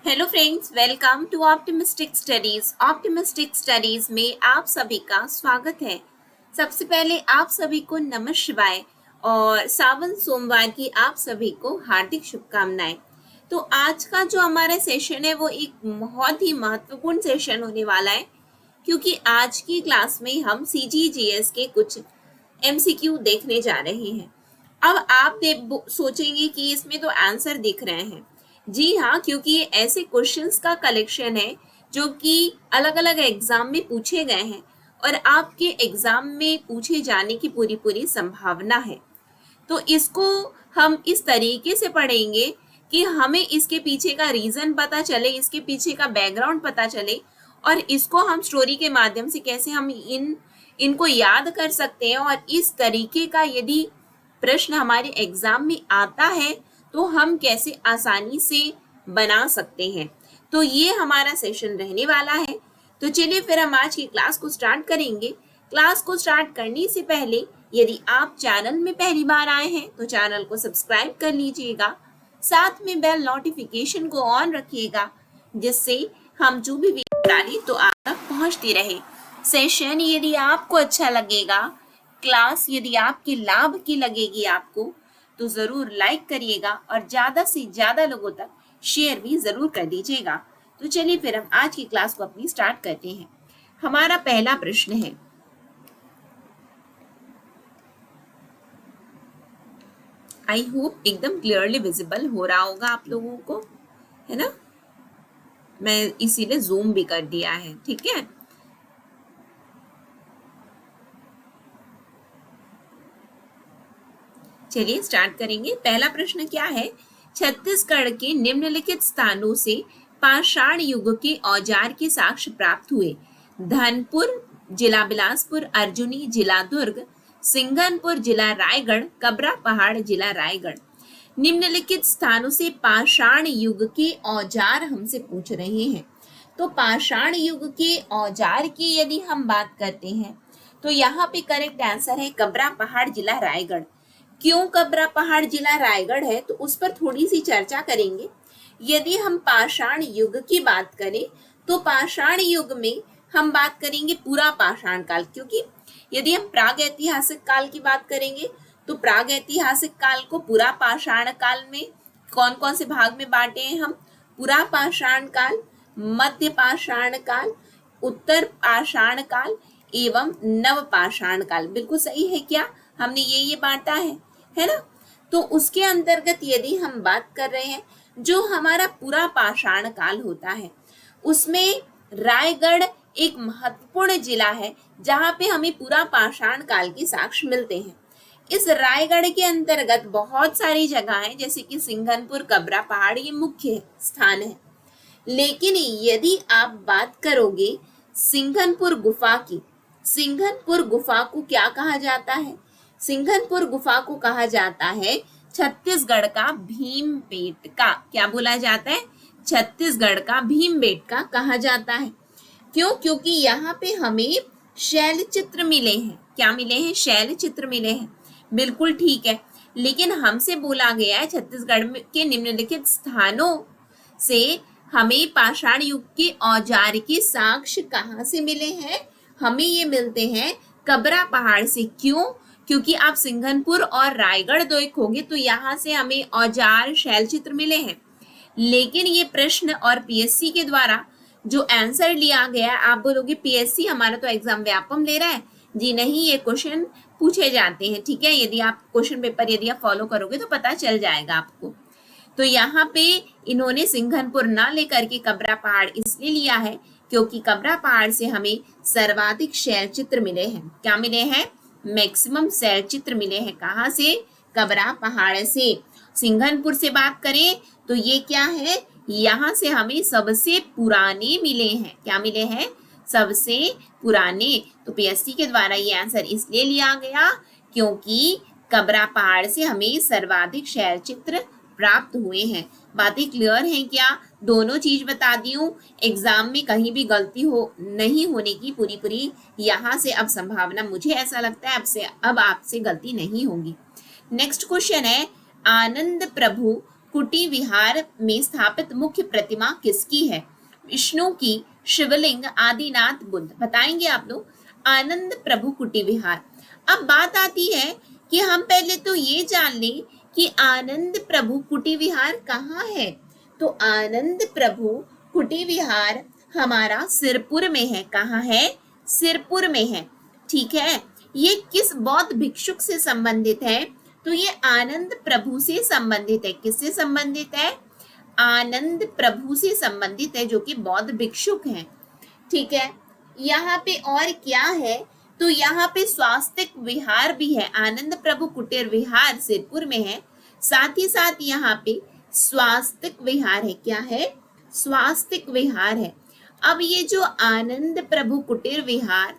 Hello friends, welcome to optimistic studies. Optimistic studies में आप सभी का स्वागत है। सबसे पहले आप सभी को नमः शिवाय और सावन सोमवार की आप सभी को हार्दिक शुभकामनाएं। तो आज का जो हमारा सेशन है वो एक बहुत ही महत्वपूर्ण सेशन होने वाला है, क्योंकि आज की क्लास में हम CGGS के कुछ MCQ देखने जा रहे हैं। अब आप सोचेंगे कि इसमें तो आंसर दिख रहे हैं। जी हाँ, क्योंकि ये ऐसे क्वेश्चंस का कलेक्शन है जो कि अलग अलग एग्जाम में पूछे गए हैं और आपके एग्जाम में पूछे जाने की पूरी पूरी संभावना है। तो इसको हम इस तरीके से पढ़ेंगे कि हमें इसके पीछे का रीजन पता चले, इसके पीछे का बैकग्राउंड पता चले और इसको हम स्टोरी के माध्यम से कैसे हम इनको याद कर सकते हैं। और इस तरीके का यदि प्रश्न हमारे एग्जाम में आता है तो हम कैसे आसानी से बना सकते हैं। तो ये हमारा सेशन रहने वाला है। तो चलिए फिर हम आज की क्लास को स्टार्ट करेंगे। क्लास को स्टार्ट करने से पहले यदि आप चैनल में पहली बार आए हैं तो चैनल को सब्सक्राइब कर लीजिएगा, साथ में बेल नोटिफिकेशन को ऑन रखिएगा, जिससे हम जो भी वीडियो डालें तो आप तक पहुंचती रहे। सेशन यदि आपको अच्छा लगेगा, क्लास यदि आपके लाभ की लगेगी आपको, तो जरूर लाइक करिएगा और ज्यादा से ज्यादा लोगों तक शेयर भी जरूर कर दीजिएगा। तो चलिए फिर हम आज की क्लास को अपनी स्टार्ट करते हैं। हमारा पहला प्रश्न है, आई होप एकदम क्लियरली विजिबल हो रहा होगा आप लोगों को, है ना। मैं इसीलिए जूम भी कर दिया है, ठीक है। चलिए स्टार्ट करेंगे। पहला प्रश्न क्या है, छत्तीसगढ़ के निम्नलिखित स्थानों से पाषाण युग के औजार के साक्ष्य प्राप्त हुए। धनपुर जिला बिलासपुर, अर्जुनी जिला दुर्ग, सिंघनपुर जिला रायगढ़, कबरा पहाड़ जिला रायगढ़। निम्नलिखित स्थानों से पाषाण युग के औजार हमसे पूछ रहे हैं। तो पाषाण युग के औजार की यदि हम बात करते हैं तो यहाँ पे करेक्ट आंसर है कबरा पहाड़ जिला रायगढ़। क्यों कबरा पहाड़ जिला रायगढ़ है तो उस पर थोड़ी सी चर्चा करेंगे। यदि हम पाषाण युग की बात करें तो पाषाण युग में हम बात करेंगे पूरा पाषाण काल, क्योंकि यदि हम प्राग ऐतिहासिक काल की बात करेंगे तो प्राग ऐतिहासिक काल को पूरा पाषाण काल में कौन कौन से भाग में बांटे हैं हम, पूरा पाषाण काल, मध्य पाषाण काल, उत्तर पाषाण काल एवं नव पाषाण काल। बिल्कुल सही है क्या, हमने ये बांटा है ना। तो उसके अंतर्गत यदि हम बात कर रहे हैं, जो हमारा पूरा पाषाण काल होता है उसमें रायगढ़ एक महत्वपूर्ण जिला है जहां पे हमें पूरा पाषाण काल के साक्ष्य मिलते हैं। इस रायगढ़ के अंतर्गत बहुत सारी जगह है, जैसे कि सिंघनपुर, कबरा पहाड़, ये मुख्य स्थान है। लेकिन यदि आप बात करोगे सिंघनपुर गुफा की, सिंघनपुर गुफा को क्या कहा जाता है, सिंघनपुर गुफा को कहा जाता है छत्तीसगढ़ का भीमबेटका। क्या बोला जाता है, छत्तीसगढ़ का भीमबेटका कहा जाता है। क्यों, क्योंकि यहाँ पे हमें शैल चित्र मिले हैं। क्या मिले हैं, शैल चित्र मिले हैं। बिल्कुल ठीक है, लेकिन हमसे बोला गया है छत्तीसगढ़ के निम्नलिखित स्थानों से हमें पाषाण युग के औजार के साक्ष्य कहाँ से मिले हैं, हमें ये मिलते हैं कबरा पहाड़ से। क्यों, क्योंकि आप सिंघनपुर और रायगढ़ देखोगे तो यहाँ से हमें औजार शैल चित्र मिले हैं। लेकिन ये प्रश्न और PSC के द्वारा जो आंसर लिया गया, आप बोलोगे PSC हमारा तो एग्जाम व्यापम ले रहा है। जी नहीं, ये क्वेश्चन पूछे जाते हैं, ठीक है। यदि आप क्वेश्चन पेपर यदि आप फॉलो करोगे तो पता चल जाएगा आपको। तो यहाँ पे इन्होंने सिंघनपुर ना लेकर के कबरा पहाड़ इसलिए लिया है क्योंकि कबरा पहाड़ से हमें सर्वाधिक शैल चित्र मिले हैं। क्या मिले हैं, मैक्सिमम शैल चित्र मिले हैं। कहाँ से, कबरा पहाड़ से। सिंघनपुर से बात करें तो ये क्या है, यहाँ से हमें सबसे पुराने मिले हैं। क्या मिले हैं, सबसे पुराने। तो PSC के द्वारा ये आंसर इसलिए लिया गया क्योंकि कबरा पहाड़ से हमें सर्वाधिक शैल चित्र प्राप्त हुए हैं। बातें क्लियर हैं क्या, दोनों चीज बता दी हूँ। एग्जाम में कहीं भी गलती नहीं होने की पूरी यहाँ से अब संभावना, मुझे ऐसा लगता है अब आपसे गलती नहीं होगी। नेक्स्ट क्वेश्चन है, आनंद प्रभु कुटी विहार में स्थापित मुख्य प्रतिमा किसकी है? विष्णु की, शिवलिंग, आदिनाथ, बुद्ध? बताएंगे आप लोग। आनंद प्रभु कुटी विहार। अब बात आती है कि हम पहले तो ये जान लें कि आनंद प्रभु कुटी विहार कहाँ है। तो आनंद प्रभु कुटी विहार हमारा सिरपुर में है। कहाँ है? सिरपुर में है। ठीक है। ये किस बौद्ध भिक्षुक से संबंधित है? तो ये आनंद प्रभु से संबंधित है। किससे संबंधित है? आनंद प्रभु से संबंधित है, जो कि बौद्ध भिक्षुक हैं। ठीक है। यहाँ पे और क्या है? तो यहाँ पे स्वास्तिक विहार भी है। आनंद प्रभु कुटीर विहार सिरपुर में है, साथ ही साथ यहाँ पे स्वास्तिक विहार है। क्या है? स्वास्तिक विहार है। अब ये जो आनंद प्रभु कुटीर विहार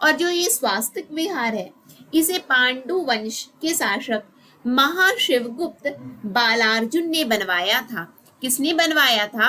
और जो ये स्वास्तिक विहार है, इसे पांडु वंश के शासक महाशिवगुप्त बालार्जुन ने बनवाया था। किसने बनवाया था?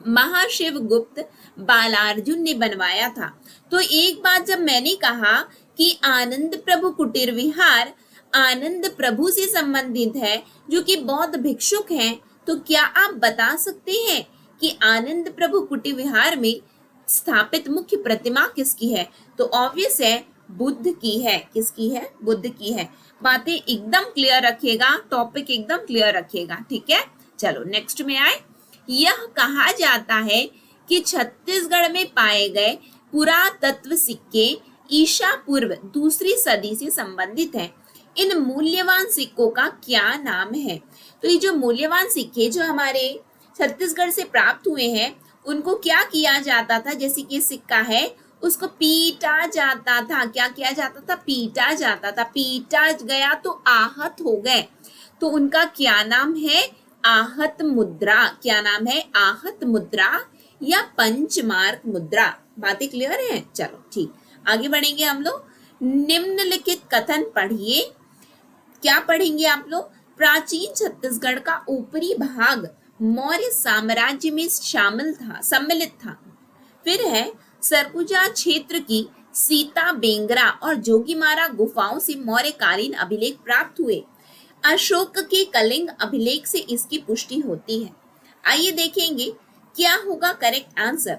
महाशिवगुप्त बालार्जुन ने बनवाया था। तो एक बात जब मैंने कहा कि आनंद प्रभु कुटीर विहार आनंद प्रभु से संबंधित है, जो कि बौद्ध भिक्षुक हैं, तो क्या आप बता सकते हैं कि आनंद प्रभु कुटीर विहार में स्थापित मुख्य प्रतिमा किसकी है? तो ऑब्वियस है, बुद्ध की है। किसकी है? बुद्ध की है। बातें एकदम क्लियर रखिएगा, टॉपिक एकदम क्लियर रखिएगा। ठीक है। चलो नेक्स्ट में आए। यह कहा जाता है कि छत्तीसगढ़ में पाए गए पुरातत्व सिक्के ईसा पूर्व दूसरी सदी से संबंधित है। इन मूल्यवान सिक्कों का क्या नाम है? तो ये जो मूल्यवान सिक्के जो हमारे छत्तीसगढ़ से प्राप्त हुए हैं, उनको क्या किया जाता था? जैसे कि सिक्का है, उसको पीटा जाता था। क्या किया जाता था? पीटा जाता था। पीटा गया तो आहत हो गए, तो उनका क्या नाम है? आहत मुद्रा। क्या नाम है? आहत मुद्रा या पंचमार्क मुद्रा। बातें क्लियर है? चलो ठीक, आगे बढ़ेंगे हम लोग। निम्नलिखित कथन पढ़िए। क्या पढ़ेंगे आप लोग? प्राचीन छत्तीसगढ़ का ऊपरी भाग मौर्य साम्राज्य में सम्मिलित था। फिर है, सरगुजा क्षेत्र की सीता बेंगरा और जोगीमारा गुफाओं से मौर्यकालीन अभिलेख प्राप्त हुए। अशोक के कलिंग अभिलेख से इसकी पुष्टि होती है। आइए देखेंगे क्या होगा करेक्ट आंसर।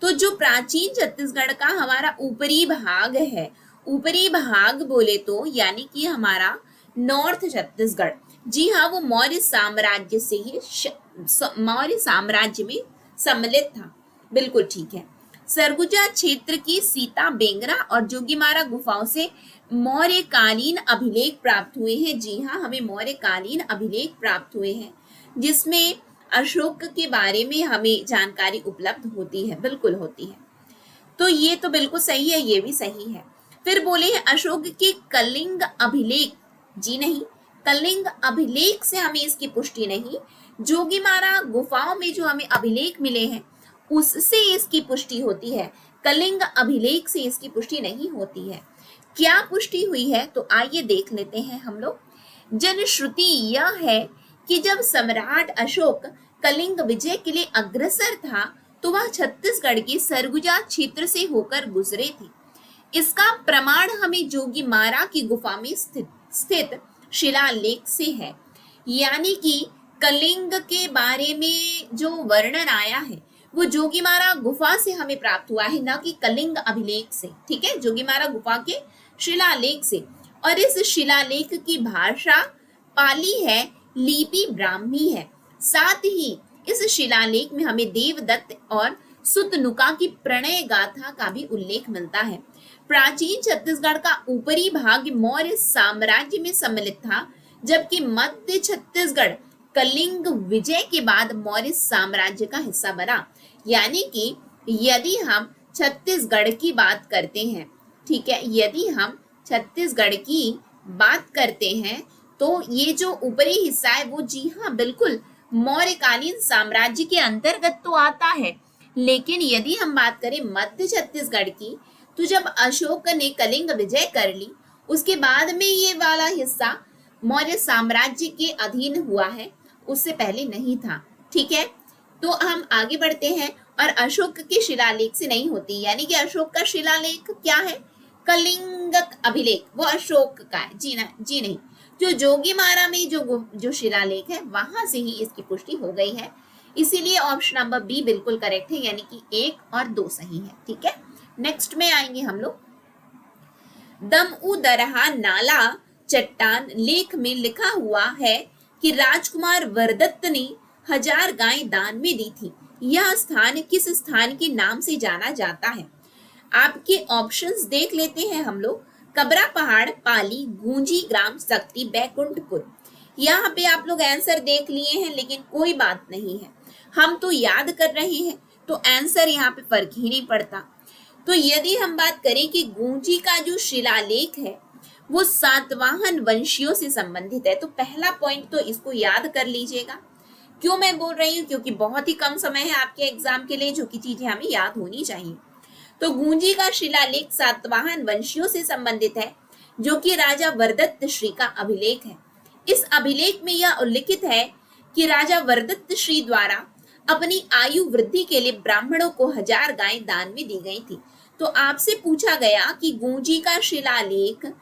तो जो प्राचीन छत्तीसगढ़ का हमारा ऊपरी भाग है, ऊपरी भाग बोले तो यानी कि हमारा नॉर्थ छत्तीसगढ़, जी हाँ, वो मौर्य साम्राज्य से ही मौर्य साम्राज्य में सम्मिलित था। बिल्कुल ठीक है। सरगुजा क्षेत्र की सीता बेंगरा और जोगीमारा गुफाओं से मौर्यकालीन अभिलेख प्राप्त हुए हैं। जी हाँ, हमें मौर्यकालीन अभिलेख प्राप्त हुए हैं, जिसमें अशोक के बारे में हमें जानकारी उपलब्ध होती है। बिल्कुल होती है। तो ये तो बिल्कुल सही है, ये भी सही है। फिर बोले हैं अशोक के कलिंग अभिलेख। जी नहीं, कलिंग अभिलेख से हमें इसकी पुष्टि नहीं, जोगीमारा गुफाओं में जो हमें अभिलेख मिले हैं उससे इसकी पुष्टि होती है। कलिंग अभिलेख से इसकी पुष्टि नहीं होती है। क्या पुष्टि हुई है? तो आइए देख लेते हैं हम लोग। जनश्रुति यह है कि जब सम्राट अशोक कलिंग विजय के लिए अग्रसर था, तो वह छत्तीसगढ़ के सरगुजा क्षेत्र से होकर गुजरे थे। इसका प्रमाण हमें जोगीमारा की गुफा में स्थित शिलालेख से है। यानी कि कलिंग के बारे में जो वर्णन आया है वो जोगीमारा गुफा से हमें प्राप्त हुआ है, ना कि कलिंग अभिलेख से। ठीक है, जोगीमारा गुफा के शिलालेख से। और इस शिलालेख की भाषा पाली है, लिपि ब्राह्मी है। साथ ही इस शिलालेख में हमें देवदत्त और सुतनुका की प्रणय गाथा का भी उल्लेख मिलता है। प्राचीन छत्तीसगढ़ का ऊपरी भाग मौर्य साम्राज्य में सम्मिलित था, जबकि मध्य छत्तीसगढ़ कलिंग विजय के बाद मौर्य साम्राज्य का हिस्सा बना। यानी कि यदि हम छत्तीसगढ़ की बात करते हैं, ठीक है, यदि हम छत्तीसगढ़ की बात करते हैं तो ये जो ऊपरी हिस्सा है वो जी हाँ बिल्कुल मौर्यकालीन साम्राज्य के अंतर्गत तो आता है। लेकिन यदि हम बात करें मध्य छत्तीसगढ़ की, तो जब अशोक ने कलिंग विजय कर ली उसके बाद में ये वाला हिस्सा मौर्य साम्राज्य के अधीन हुआ है, उससे पहले नहीं था। ठीक है, तो हम आगे बढ़ते हैं। और अशोक के शिलालेख से नहीं होती, यानी कि अशोक का शिलालेख क्या है? कलिंग अभिलेख, वो अशोक का है। जी नहीं, जो जोगीमारा में जो शिलालेख है वहां से ही इसकी पुष्टि हो गई है। इसीलिए ऑप्शन नंबर बी बिल्कुल करेक्ट है, यानी कि 1 और 2 सही है। ठीक है, नेक्स्ट में आएंगे हम लोग। दमऊ दरहा नाला चट्टान लेख में लिखा हुआ है कि राजकुमार वरदत्त ने 1000 गायें दान में दी थी। यह स्थान किस स्थान के नाम से जाना जाता है? आपके ऑप्शंस देख लेते हैं हम लोग। कबरा पहाड़, पाली, गूंजी ग्राम, शक्ति, बैकुंठपुर। यहाँ पे आप लोग आंसर देख लिए हैं, लेकिन कोई बात नहीं है, हम तो याद कर रहे हैं, तो आंसर यहाँ पे फर्क ही नहीं पड़ता। तो यदि हम बात करें कि गूंजी का जो शिलालेख है वो सातवाहन वंशियों से संबंधित है, तो पहला पॉइंट तो इसको याद कर लीजिएगा। क्यों मैं बोल रही हूँ? क्योंकि बहुत ही कम समय है आपके एग्जाम के लिए, जो कि चीजें हमें याद होनी चाहिए। तो गूंजी का शिलालेख सातवाहन वंशियों से संबंधित है, जो कि राजा वरदत्त श्री का अभिलेख है। इस अभिलेख में यह उल्लिखित है कि राजा वरदत्त श्री द्वारा अपनी आयु वृद्धि के लिए ब्राह्मणों को 1000 गायें दान में दी गई थी। तो आपसे पूछा गया कि गूंजी का शिलालेख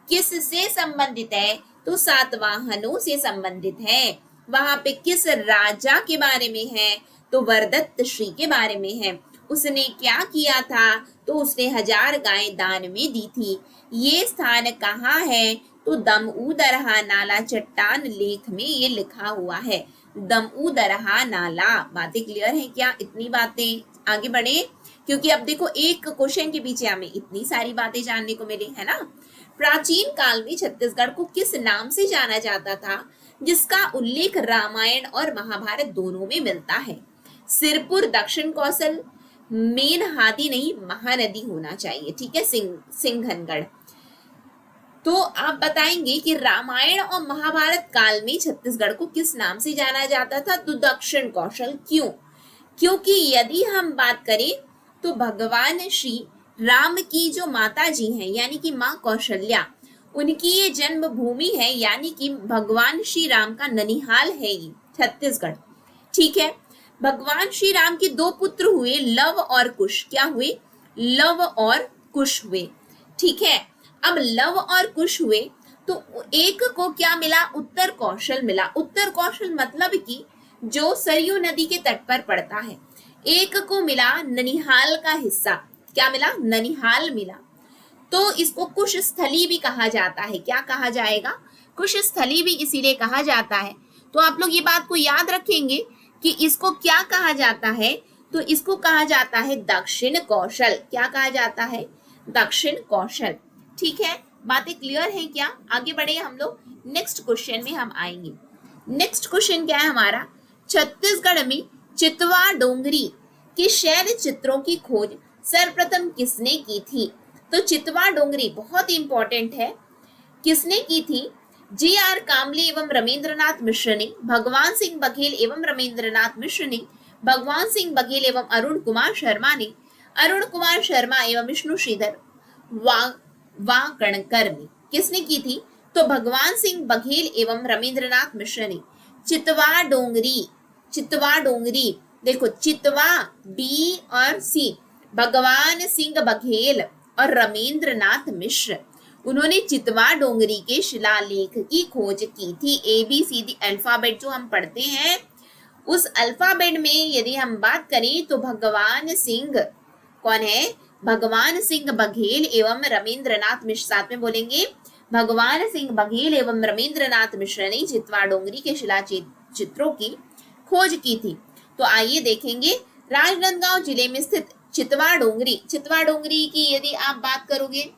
किससे संबंधित है? तो सातवाहनों से संबंधित है। वहां पे किस राजा के बारे में है? तो वरदत्त श्री के बारे में है। उसने क्या किया था? तो उसने 1000 गायें दान में दी थी। ये स्थान कहाँ है? तो दमऊ दरहा नाला चट्टान लेख में ये लिखा हुआ है, दमऊ दरहा नाला। बातें क्लियर है क्या? इतनी बातें, आगे बढ़े, क्योंकि अब देखो एक क्वेश्चन के पीछे हमें इतनी सारी बातें जानने को मिली है ना। प्राचीन काल में छत्तीसगढ़ को किस नाम से जाना जाता था, जिसका उल्लेख रामायण और महाभारत दोनों में मिलता है? सिरपुर, दक्षिण कौशल, मेन हादी नहीं, महानदी होना चाहिए। ठीक है, सिंघनगढ़। तो आप बताएंगे कि रामायण और महाभारत काल में छत्तीसगढ़ को किस नाम से जाना जाता था? तो दक्षिण कौशल। क्यों? क्योंकि यदि हम बात करें तो भगवान श्री राम की जो माता जी हैं, यानी कि माँ कौशल्या, उनकी ये जन्मभूमि है, यानी कि भगवान श्री राम का ननिहाल है ये छत्तीसगढ़। ठीक है, भगवान श्री राम के 2 पुत्र हुए, लव और कुश। क्या हुए? लव और कुश हुए। ठीक है, अब लव और कुश हुए तो एक को क्या मिला? उत्तर कौशल मिला। उत्तर कौशल मतलब कि जो सरयू नदी के तट पर पड़ता है। एक को मिला ननिहाल का हिस्सा। क्या मिला? ननिहाल मिला। तो इसको कुश स्थली भी कहा जाता है। क्या कहा जाएगा? कुश स्थली भी इसीलिए कहा जाता है। तो आप लोग ये बात को याद रखेंगे कि इसको क्या कहा जाता है? तो इसको कहा जाता है दक्षिण कौशल। क्या कहा जाता है? दक्षिण कौशल। ठीक है, बातें क्लियर है क्या? आगे बढ़े हम लोग, नेक्स्ट क्वेश्चन में हम आएंगे। नेक्स्ट क्वेश्चन क्या है हमारा? छत्तीसगढ़ में चितवा डोंगरी के शैल चित्रों की खोज सर्वप्रथम किसने की थी? तो चितवा डोंगरी बहुत इंपॉर्टेंट है। किसने की थी? G.R. कामले एवं रमेंद्रनाथ मिश्र ने, भगवान सिंह बघेल एवं रमेंद्रनाथ मिश्र ने, भगवान सिंह बघेल एवं अरुण कुमार शर्मा ने, अरुण कुमार शर्मा एवं विष्णु श्रीधर वाकणकर ने। किसने की थी? तो भगवान सिंह बघेल एवं रमेंद्रनाथ मिश्र ने। चितवा डोंगरी, चितवा डोंगरी, देखो चितवा बी और सी, भगवान सिंह बघेल और रमेंद्रनाथ मिश्र, उन्होंने चितवा डोंगरी के शिलालेख की खोज की थी। ABCD अल्फाबेट जो हम पढ़ते हैं, उस अल्फाबेट में यदि हम बात करें तो भगवान सिंह कौन है? भगवान सिंह बघेल एवं रमेंद्रनाथ मिश्र। साथ में बोलेंगे, भगवान सिंह बघेल एवं रमेंद्रनाथ मिश्र ने चितवा डोंगरी के शिला चित्रों की खोज की थी। तो आइए देखेंगे, राजनांदगांव जिले में स्थित चितवा डोंगरी, चितवा डोंगरी की यदि आप बात करोगे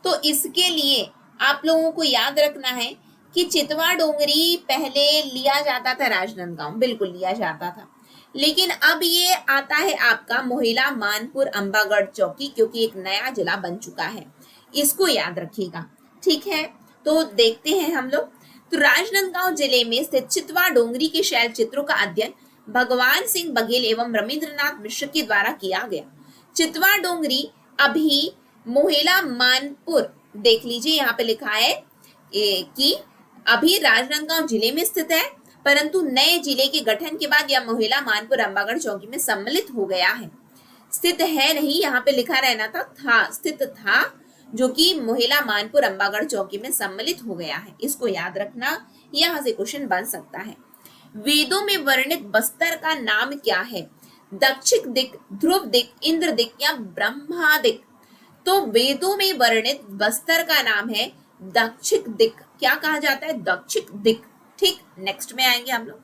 तो इसके लिए आप लोगों को याद रखना है कि चितवा डोंगरी पहले लिया जाता था राजनांदगांव, बिल्कुल लिया जाता था, लेकिन अब ये आता है आपका मोहिला, मानपुर, अंबागढ़ चौकी, क्योंकि एक नया जिला बन चुका है। इसको याद रखिएगा। ठीक है, तो देखते हैं हम लोग। तो राजनांदगांव जिले में स्थित चितवा डोंगरी के शैल चित्रों का अध्ययन भगवान सिंह बघेल एवं रमेंद्रनाथ मिश्र के द्वारा किया गया। चितवा डोंगरी अभी मोहिला, मानपुर, देख लीजिए यहाँ पे लिखा है कि अभी राजनांदगांव जिले में स्थित है, परंतु नए जिले के गठन के बाद यह मोहिला, मानपुर, अंबागढ़ चौकी में सम्मिलित हो गया है। स्थित है नहीं, यहाँ पे लिखा रहना था, स्थित था। जो कि मोहिला मानपुर अंबागढ़ चौकी में सम्मिलित हो गया है। इसको याद रखना, यहां से क्वेश्चन बन सकता है। वेदों में वर्णित बस्तर का नाम क्या है? दक्षिण दिक, ध्रुव दिक, इंद्र दिक या ब्रह्मा दिक? तो वेदों में वर्णित बस्तर का नाम है दक्षिण दिक। क्या कहा जाता है? दक्षिण दिक। ठीक, नेक्स्ट में आएंगे हम लोग।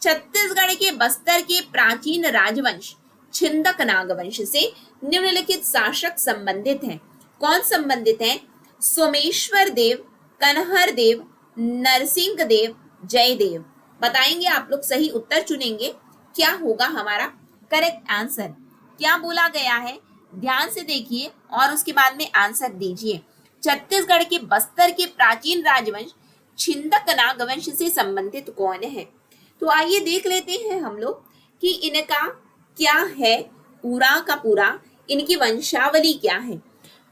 छत्तीसगढ़ के बस्तर के प्राचीन राजवंश छिंदक नागवंश से निम्नलिखित शासक संबंधित हैं। कौन संबंधित हैं? सोमेश्वर देव, कन्हर देव, नरसिंह देव, जयदेव। बताएंगे आप लोग, सही उत्तर चुनेंगे। क्या होगा हमारा करेक्ट आंसर? क्या बोला गया है? ध्यान से देखिए और उसके बाद में आंसर दीजिए। छत्तीसगढ़ के बस्तर के प्राचीन राजवंश छिंदक नागवंश से संबंधित कौन है? तो आइए देख लेते हैं हम लोग कि इनका क्या है, पूरा का पूरा इनकी वंशावली क्या है।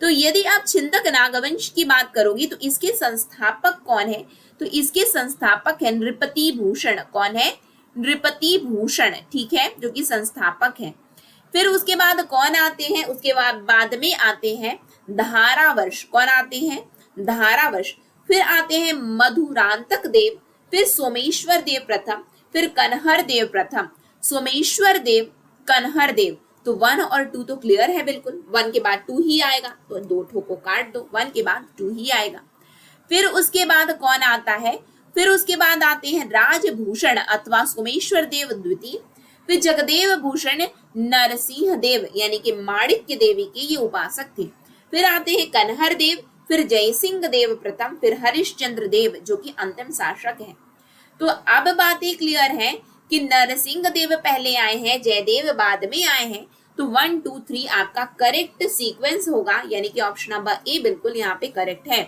तो यदि आप छिंदक नागवंश की बात करोगी तो इसके संस्थापक कौन है? तो इसके संस्थापक है नृपति भूषण। कौन है? नृपति भूषण, ठीक है, जो कि संस्थापक है। फिर उसके बाद कौन आते हैं? उसके बाद में आते हैं धारावर्ष। कौन आते हैं? धारावर्ष। फिर आते हैं मधुरांतक देव, फिर सोमेश्वर देव प्रथम, फिर कन्हर देव प्रथम। सोमेश्वर देव, कन्हर देव। तो 1 और 2 तो क्लियर है बिल्कुल, 1 के बाद 2 ही आएगा, तो 2 ठो को काट दो, 1 के बाद 2 ही आएगा। फिर उसके बाद कौन आता है? फिर उसके बाद आते हैं राजभूषण अथवा सोमेश्वर देव द्वितीय, फिर जगदेव भूषण नरसिंह देव यानी कि माणिक्य देवी के ये उपासक थे। फिर आते हैं कन्हर देव, फिर जयसिंह देव प्रथम, फिर हरिश्चंद्र देव जो कि अंतिम शासक है। तो अब बातें क्लियर है कि नरसिंह देव पहले आए हैं, जयदेव बाद में आए हैं। तो 1 2 3 आपका करेक्ट सीक्वेंस होगा, यानी कि ऑप्शन नंबर ए बिल्कुल यहाँ पे करेक्ट है।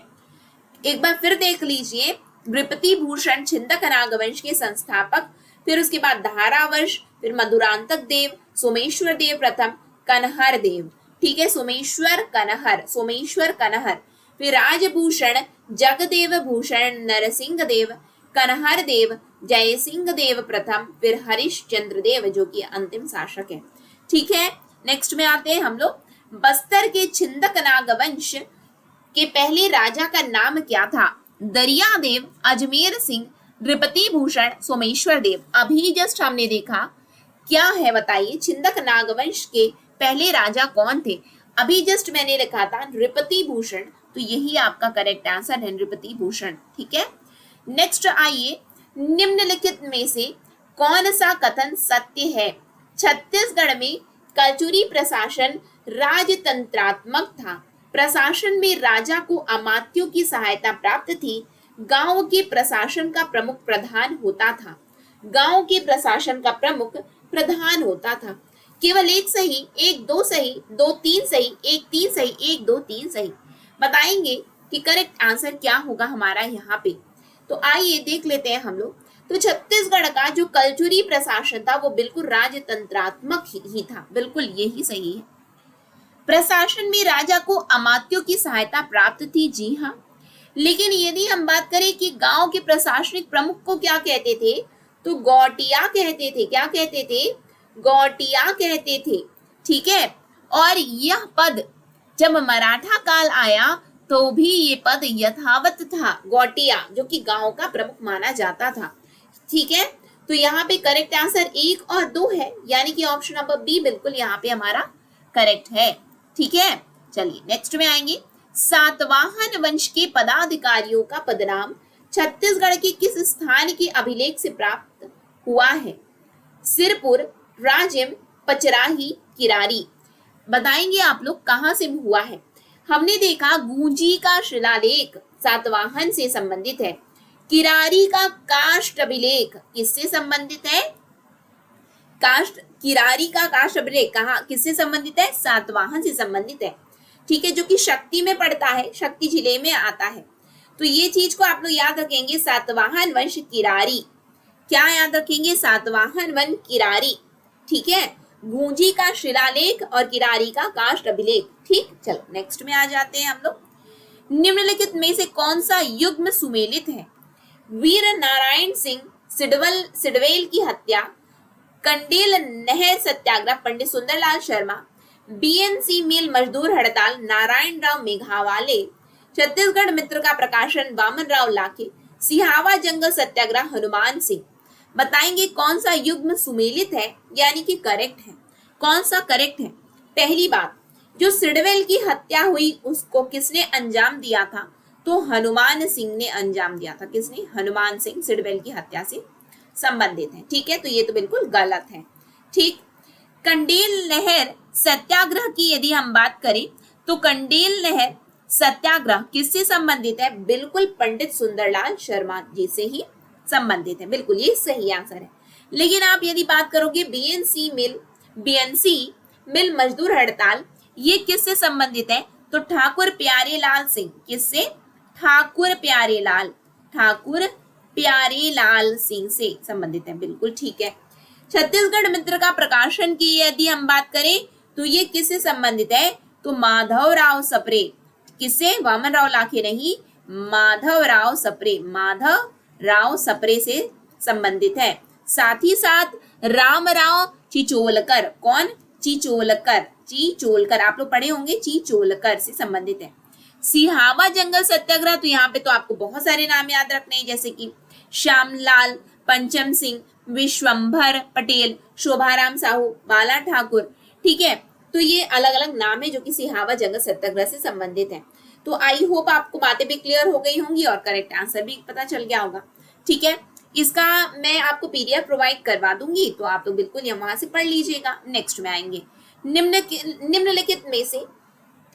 एक बार फिर देख लीजिए, नृपति भूषण छिंदक नागवंश के संस्थापक, फिर उसके बाद धारावर्ष, फिर मधुरांतक देव, सोमेश्वर देव प्रथम, कन्हर देव, ठीक है, सोमेश्वर कन्हर, सोमेश्वर कन्हर, फिर राजभूषण जगदेव भूषण नरसिंह देव, कन्हर देव, जयसिंह देव प्रथम, फिर हरिश्चंद्र देव जो कि अंतिम शासक है। ठीक है, नेक्स्ट में आते हैं हम लोग। बस्तर के छिंदक नागवंश के पहले राजा का नाम क्या था? दरिया देव, अजमेर सिंह, नृपति भूषण, सोमेश्वर देव। अभी जस्ट हमने देखा, क्या है बताइए, छिंदक नागवंश के पहले राजा कौन थे? अभी जस्ट मैंने लिखा था नृपति भूषण, तो यही आपका करेक्ट आंसर है, नृपति भूषण। ठीक है, नेक्स्ट आइए, निम्नलिखित में से कौन सा कथन सत्य है? छत्तीसगढ़ में कल्चुरी प्रशासन राजतंत्रात्मक था। प्रशासन में राजा को अमात्यों की सहायता प्राप्त थी। गांव के प्रशासन का प्रमुख प्रधान होता था। गांव के प्रशासन का प्रमुख प्रधान होता था। केवल एक सही, एक दो सही, 2 3 सही, 1 3 सही, 1 2 3 सही। बताएंगे कि करेक्ट आंसर क्या होगा हमारा यहाँ पे। तो आइए देख लेते हैं हम लोग। तो छत्तीसगढ़ का जो कल्चुरी प्रशासन था वो बिल्कुल राजतंत्रात्मक ही था, बिल्कुल यही सही है। प्रशासन में राजा को अमात्यों की सहायता प्राप्त थी, जी हाँ। लेकिन यदि हम बात करें कि गांव के प्रशासनिक प्रमुख को क्या कहते थे, तो गौटिया कहते थे। क्या कहते थे? गौटिया कहते थे। ठीक है, और यह पद जब मराठा काल आया तो भी ये पद यथावत था, गौटिया, जो कि गांव का प्रमुख माना जाता था। ठीक है, तो यहाँ पे करेक्ट आंसर 1 और 2 है, यानी कि ऑप्शन नंबर बी बिल्कुल यहाँ पे हमारा करेक्ट है। ठीक है, चलिए नेक्स्ट में आएंगे। सातवाहन वंश के पदाधिकारियों का पदनाम छत्तीसगढ़ के किस स्थान के अभिलेख से प्राप्त हुआ है? सिरपुर, राजिम, पचराही, किरारी। बताएंगे आप लोग कहां से हुआ है। हमने देखा गूंजी का शिलालेख सातवाहन से संबंधित है। किरारी का काष्ठ अभिलेख किससे संबंधित है? किरारी का काष्ठ अभिलेख कहाँ किससे संबंधित है? सातवाहन से संबंधित है। ठीक है, जो कि शक्ति में पड़ता है, शक्ति जिले में आता है। तो ये चीज को आप लोग याद रखेंगे, सातवाहन वंश किरारी। क्या याद रखेंगे? सातवाहन वंश किरारी। ठीक है, गूंजी का शिलालेख और किरारी का काष्ठ अभिलेख। ठीक, चलो नेक्स्ट में आ जाते हैं हम लोग। निम्नलिखित में से कौन सा युग्म सुमेलित है? वीर नारायण सिंह सिडवेल की हत्या, कंडेल नहर सत्याग्रह पंडित सुंदरलाल शर्मा, बीएनसी मिल मजदूर हड़ताल नारायण राव मेघावाले, छत्तीसगढ़ मित्र का प्रकाशन वामन राव लाखे, सिहावा जंगल सत्याग्रह हनुमान सिंह। बताएंगे कौन सा युग्म सुमेलित है यानी कि करेक्ट है, कौन सा करेक्ट है। पहली बात, जो सिडवेल की हत्या हुई उसको किसने अंजाम दिया था, तो हनुमान सिंह ने अंजाम दिया था। किसने? हनुमान सिंह सिडवेल की हत्या से संबंधित है। ठीक है, तो ये तो बिल्कुल गलत है। ठीक, कंडेल नहर सत्याग्रह की यदि हम बात करें तो कंडेल नहर सत्याग्रह किससे संबंधित है? बिल्कुल पंडित सुंदरलाल शर्मा जी से ही संबंधित है। बिल्कुल ये सही आंसर है। लेकिन आप यदि बात करोगे बीएनसी मिल मजदूर हड़ताल, ये किससे संबंधित है? तो ठाकुर प्यारेलाल सिंह। किससे? ठाकुर प्यारेलाल सिंह से संबंधित है। बिल्कुल ठीक है। छत्तीसगढ़ मित्र का प्रकाशन की यदि हम बात करें तो ये किससे संबंधित है? तो माधवराव सप्रे। किससे? वामन राव लाखे नहीं, माधवराव सप्रे से संबंधित है। साथ ही साथ रामराव चिचोलकर। कौन? चिचोलकर, आप लोग पढ़े होंगे, चिचोलकर से संबंधित है। सिहावा जंगल सत्याग्रह, तो यहाँ पे तो आपको बहुत सारे नाम याद रखने हैं, जैसे कि श्यामलाल, पंचम सिंह, विश्वंभर पटेल, शोभाराम साहू, बाला ठाकुर। ठीक है, तो ये अलग अलग नाम है जो कि सिहावा जंगल सत्याग्रह से संबंधित है। तो आई होप आपको बातें भी क्लियर हो गई होंगी और करेक्ट आंसर भी पता चल गया होगा। ठीक है, इसका मैं आपको पीडीएफ प्रोवाइड करवा दूंगी, तो आप लोग बिल्कुल यहाँ वहां से पढ़ लीजिएगा। नेक्स्ट में आएंगे निम्नलिखित में से,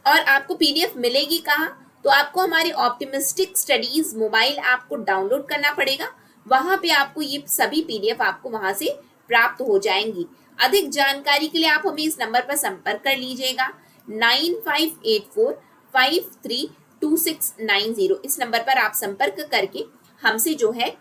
और आपको पीडीएफ मिलेगी कहाँ? तो आपको हमारे ऑप्टिमिस्टिक स्टडीज मोबाइल ऐप को डाउनलोड करना पड़ेगा। वहां पे आपको ये सभी पीडीएफ आपको वहां से प्राप्त हो जाएंगी। अधिक जानकारी के लिए आप हमें इस नंबर पर संपर्क कर लीजिएगा 9584532690। इस नंबर पर आप संपर्क करके हमसे जो है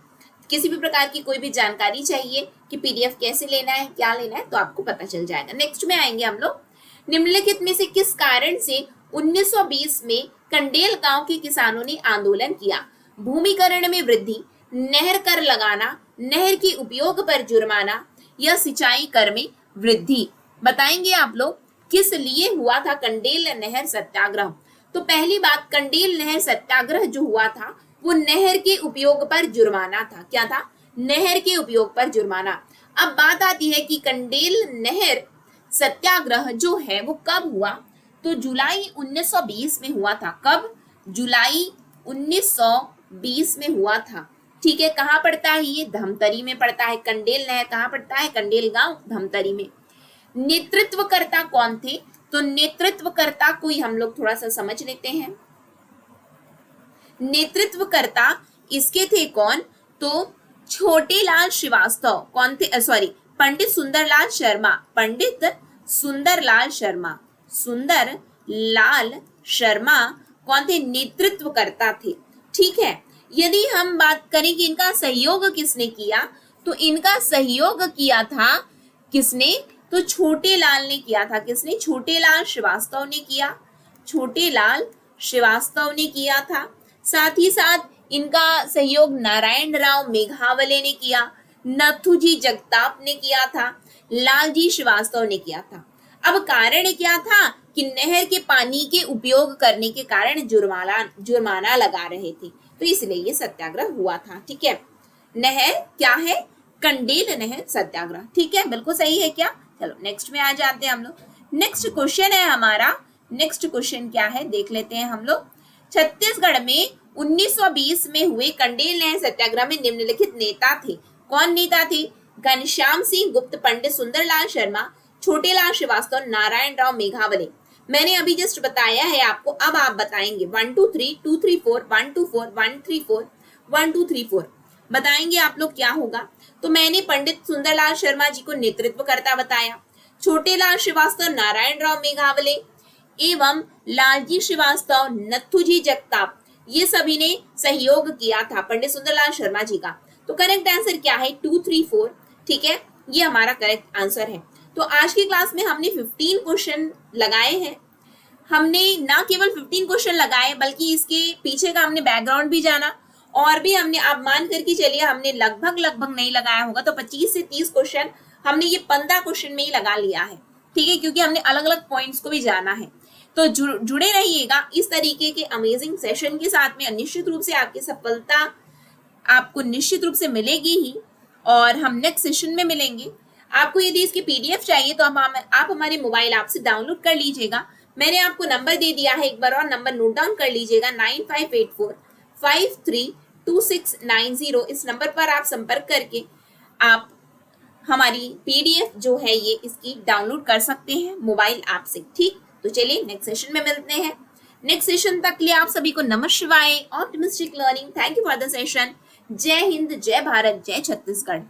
किसी भी प्रकार की कोई भी जानकारी चाहिए कि पीडीएफ कैसे लेना है, क्या लेना है, तो आपको पता चल जाएगा। नेक्स्ट में आएंगे हम लोग, निम्नलिखित में से किस कारण से 1920 में कंडेल गांव के किसानों ने आंदोलन किया? भूमिकरण में वृद्धि, नहर कर लगाना, नहर के उपयोग पर जुर्माना, या सिंचाई कर में वृद्धि। बताएंगे आप लोग किस लिए हुआ था कंडेल नहर सत्याग्रह। तो पहली बात, कंडेल नहर सत्याग्रह जो हुआ था वो नहर के उपयोग पर जुर्माना था। क्या था? नहर के उपयोग पर जुर्माना। अब बात आती है कि कंडेल नहर सत्याग्रह जो है वो कब हुआ? तो जुलाई 1920 में हुआ था। कब? जुलाई 1920 में हुआ था। ठीक है, कहाँ पड़ता है ये? धमतरी में पड़ता है। कंडेल नहर कहाँ पड़ता है? कंडेल गांव धमतरी में। नेतृत्वकर्ता कौन थे? तो नेतृत्वकर्ता कोई हम लोग थोड़ा सा समझ लेते हैं। नेतृत्वकर्ता इसके थे कौन? तो छोटेलाल श्रीवास्तव। कौन थे? सॉरी, पंडित सुंदरलाल शर्मा कौन थे? नेतृत्वकर्ता थे। ठीक है, यदि हम बात करें कि इनका सहयोग किसने किया, तो इनका सहयोग किया था किसने? तो छोटेलाल ने किया था। किसने? छोटेलाल श्रीवास्तव ने किया था। साथ ही साथ इनका सहयोग नारायण राव मेघावले ने किया, नथुजी जगताप ने किया था, लालजी श्रीवास्तव ने किया था। अब कारण क्या था कि नहर के पानी के उपयोग करने के कारण जुर्माना लगा रहे थे, तो इसलिए ये सत्याग्रह हुआ था। ठीक है, नहर क्या है? कंडेल नहर सत्याग्रह। ठीक है, बिल्कुल सही है क्या? चलो नेक्स्ट में आ जाते हैं हम लोग। नेक्स्ट क्वेश्चन है हमारा। नेक्स्ट क्वेश्चन क्या है देख लेते हैं हम लोग। छत्तीसगढ़ में 1920 में हुए कंडेल नहर सत्याग्रह में निम्नलिखित नेता थे। कौन नेता थे? घनश्याम सिंह गुप्त, पंडित सुंदरलाल शर्मा, छोटेलाल श्रीवास्तव, नारायण राव मेघावले। मैंने अभी जस्ट बताया है आपको। अब आप बताएंगे 1 2 3 2 3 4 1 2 4 1 3 4 1 2 3 4 बताएंगे आप लोग क्या होगा। तो मैंने पंडित सुंदरलाल शर्मा जी को नेतृत्वकर्ता बताया, छोटेलाल श्रीवास्तव, नारायण राव मेघावले एवं लालजी श्रीवास्तव, नथुजी जगताप, ये सभी ने सहयोग किया था पंडित सुंदरलाल शर्मा जी का। तो करेक्ट आंसर क्या है? 2 3 4। ठीक है, ये हमारा करेक्ट आंसर है। तो आज की क्लास में हमने 15 क्वेश्चन लगाए हैं। हमने ना केवल 15 क्वेश्चन लगाए बल्कि इसके पीछे का हमने बैकग्राउंड भी जाना, और भी हमने, आप मान करके चलिए हमने लगभग नहीं लगाया होगा तो 25 से 30 क्वेश्चन हमने ये 15 क्वेश्चन में ही लगा लिया है। ठीक है, क्योंकि हमने अलग अलग पॉइंट्स को भी जाना है। तो जुड़े रहिएगा इस तरीके के अमेजिंग सेशन के साथ में। निश्चित रूप से आपकी सफलता आपको निश्चित रूप से मिलेगी ही, और हम नेक्स्ट सेशन में मिलेंगे। आपको यदि इसकी पीडीएफ चाहिए तो आप हमारे मोबाइल ऐप से डाउनलोड कर लीजिएगा। मैंने आपको नंबर दे दिया है, एक बार और नंबर नोट डाउन कर लीजिएगा, 9584532690। इस नंबर पर आप संपर्क करके आप हमारी पीडीएफ जो है ये इसकी डाउनलोड कर सकते हैं मोबाइल ऐप से। ठीक, तो चलिए नेक्स्ट सेशन में मिलते हैं। नेक्स्ट सेशन तक के लिए आप सभी को नमः शिवाय, optimistic learning. Thank you for the session. जय हिंद, जय भारत, जय छत्तीसगढ़।